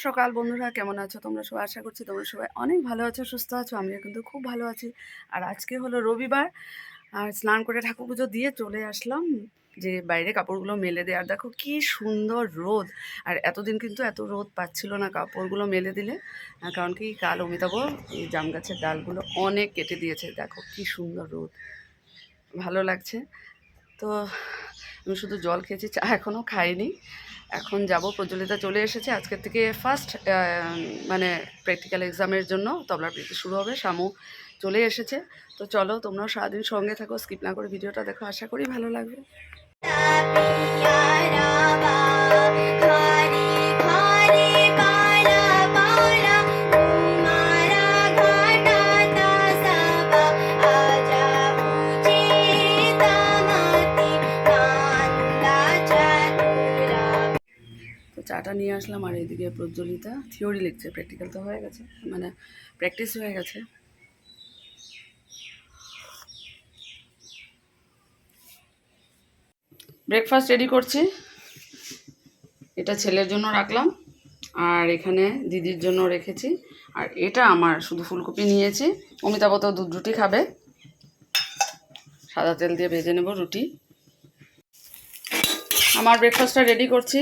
সকাল বন্ধুরা, কেমন আছো তোমরা সবাই? আশা করছি তোমরা সবাই অনেক ভালো আছো, সুস্থ আছো। আমিও কিন্তু খুব ভালো আছি। আর আজকে হলো রবিবার, আর স্নান করে ঠাকুর পুজো দিয়ে চলে আসলাম যে বাইরে কাপড়গুলো মেলে দেয়। আর দেখো কি সুন্দর রোদ। আর এতদিন কিন্তু এত রোদ পাচ্ছিল না কাপড়গুলো মেলে দিলে, কারণ কি কাল অমিতাভ এই জাম গাছের ডালগুলো অনেক কেটে দিয়েছে। দেখো কি সুন্দর রোদ, ভালো লাগছে। তো আমি শুধু জল খেয়েছি, চা এখনও খাইনি। এখন যাব, প্রজ্বলিতা চলে এসেছে। আজকের থেকে ফার্স্ট মানে প্র্যাকটিক্যাল এক্সামের জন্য তবলার প্রীতি শুরু হবে। শামু চলে এসেছে। তো চলো, তোমরাও সারাদিন সঙ্গে থাকো, স্কিপ না করে ভিডিওটা দেখো, আশা করি ভালো লাগবে। চাটা নিয়ে আসলাম, আর এইদিকে প্রজ্বলিতা থিওরি লিখছে। প্র্যাকটিক্যাল তো হয়ে গেছে, মানে প্র্যাকটিস হয়ে গেছে। ব্রেকফাস্ট রেডি করছি। এটা ছেলের জন্য রাখলাম, আর এখানে দিদির জন্য রেখেছি। আর এটা আমার, শুধু ফুলকপি নিয়েছি। অমিতাভ তো দুধ রুটি খাবে, সাদা তেল দিয়ে ভেজে নেব রুটি। আমার ব্রেকফাস্টটা রেডি করছি।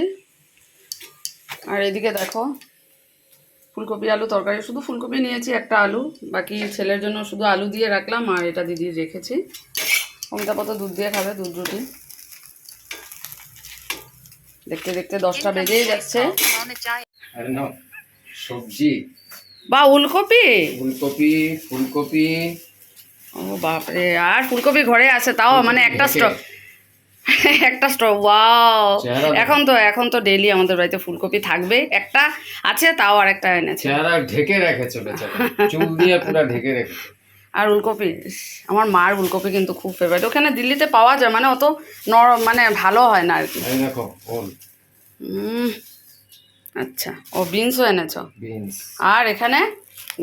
আর এদিকে দেখো, ফুলকপি আলু তরকারি, শুধু ফুলকপি নিয়েছি, একটা আলু, বাকি ছেলের জন্য শুধু আলু দিয়ে রাখলাম। আর এটা দিদির রেখেছি। অমিতাভ তো দুধ দিয়ে খাবে, দুধ রুটি। দেখতে দেখতে 10টা বেজেই যাচ্ছে। সবজি বা ফুলকপি, ফুলকপি ও বাপরে! আর ফুলকপি ঘরে আছে, তাও মানে একটা স্টক, একটা স্টক। ওয়াও! এখন তো ডেইলি আমাদের বাড়িতে ফুলকপি থাকবে। একটা আছে, তাও আর একটা এনেছে। চেহারা ঢেকে রেখেছে বেচারা, চুল দিয়ে পুরো ঢেকে রেখেছে। আর ফুলকপি, আমার মার ফুলকপি কিন্তু খুব ফেভারিট। ওখানে দিল্লিতে পাওয়া যায়, মানে অত মানে ভালো হয় না আর কি। দেখো ওল। আচ্ছা, ও বিনসও এনেছো? বিনস। আর এখানে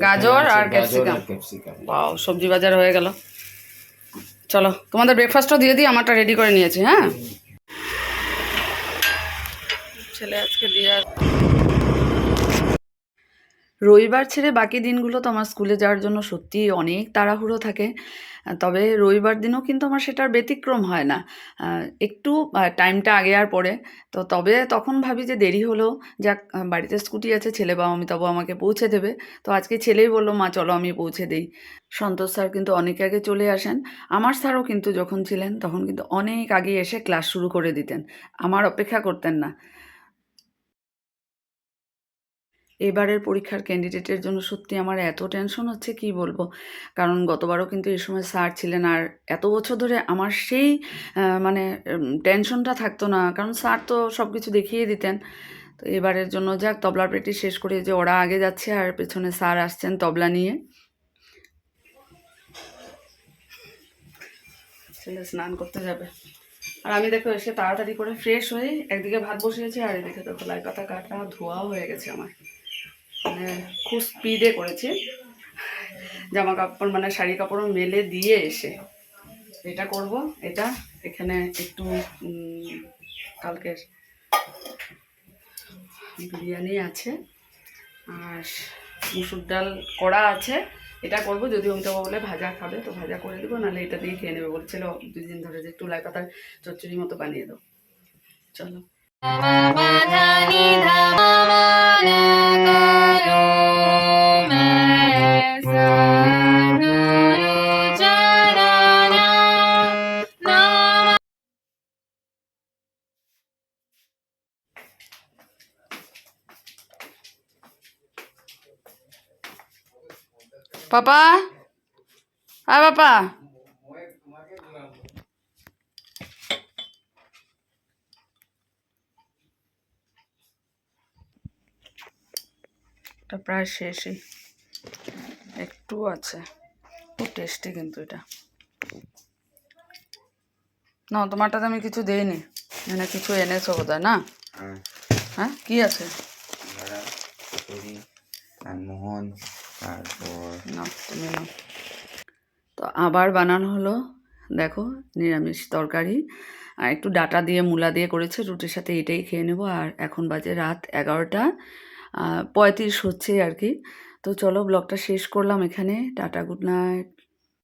গাজর আর ক্যাপসিকাম। বাও, সবজি বাজার হয়ে গেল। চলো, তোমাদের ব্রেকফাস্টও দিয়ে দিই, আমারটা রেডি করে নিয়েছি। হ্যাঁ, ছেলে আজকে দিয়ে রবিবার ছেড়ে বাকি দিনগুলো তো আমার স্কুলে যাওয়ার জন্য সত্যিই অনেক তাড়াহুড়ো থাকে। তবে রবিবার দিনও কিন্তু আমার সেটার ব্যতিক্রম হয় না। একটু টাইমটা আগে আর পরে, তো তবে তখন ভাবি যে দেরি হলেও যাক, বাড়িতে স্কুটি আছে, ছেলে বা অমিতাভ আমাকে পৌঁছে দেবে। তো আজকে ছেলেই বললো, মা চলো আমি পৌঁছে দেই। সন্তোষ স্যার কিন্তু অনেক আগে চলে আসেন। আমার স্যারও কিন্তু যখন ছিলেন তখন কিন্তু অনেক আগে এসে ক্লাস শুরু করে দিতেন, আমার অপেক্ষা করতেন না। এবারের পরীক্ষার ক্যান্ডিডেটের জন্য সত্যি আমার এত টেনশন হচ্ছে, কি বলবো। কারণ গতবারও কিন্তু এই সময় স্যার ছিলেন, আর এত বছর ধরে আমার সেই মানে টেনশনটা থাকতো না, কারণ স্যার তো সব কিছু দেখিয়ে দিতেন। তো এবারের জন্য যাক, তবলার প্র্যাকটিস শেষ করে যে ওরা আগে যাচ্ছে আর পেছনে স্যার আসছেন তবলা নিয়ে। ছেলে স্নান করতে যাবে, আর আমি দেখো এসে তাড়াতাড়ি করে ফ্রেশ হয়ে একদিকে ভাত বসিয়েছি, আর এদিকে দেখো লাই পাতা কাটা ধোয়াও হয়ে গেছে আমার। মানে খুব স্পিডে করেছি, জামা কাপড় মানে শাড়ি কাপড়ও মেলে দিয়ে এসে এটা করব। এটা এখানে একটু কালকের বিরিয়ানি আছে, আর মুসুর ডাল করা আছে, এটা করব। যদি অমিতাভ বলে ভাজা খাবে তো ভাজা করে দেবো, নাহলে এটা দিয়ে খেয়ে নেবে বলছিল 2 দিন ধরে, যে একটু লাই পাতার চচ্চড়ি মতো বানিয়ে দাও। চলো। পাপা, হ্যাঁ পাপা, এটা প্রায় শেষই, একটু আছে। খুব টেস্টি কিন্তু এটা। না, তোমারটাতে আমি কিছু দিইনি, মানে কিছু এনেছো বোধহয় না? হ্যাঁ, কি আছে? মোহন, তারপর না, তুমি না। তো আবার বানানো হলো, দেখো নিরামিষ তরকারি, আর একটু ডাটা দিয়ে মূলা দিয়ে করেছে। রুটির সাথে এটাই খেয়ে নেবো। আর এখন বাজে রাত 11টা, 35 হচ্ছে আর কি। তো চলো ব্লগটা শেষ করলাম এখানে। Tata, good night.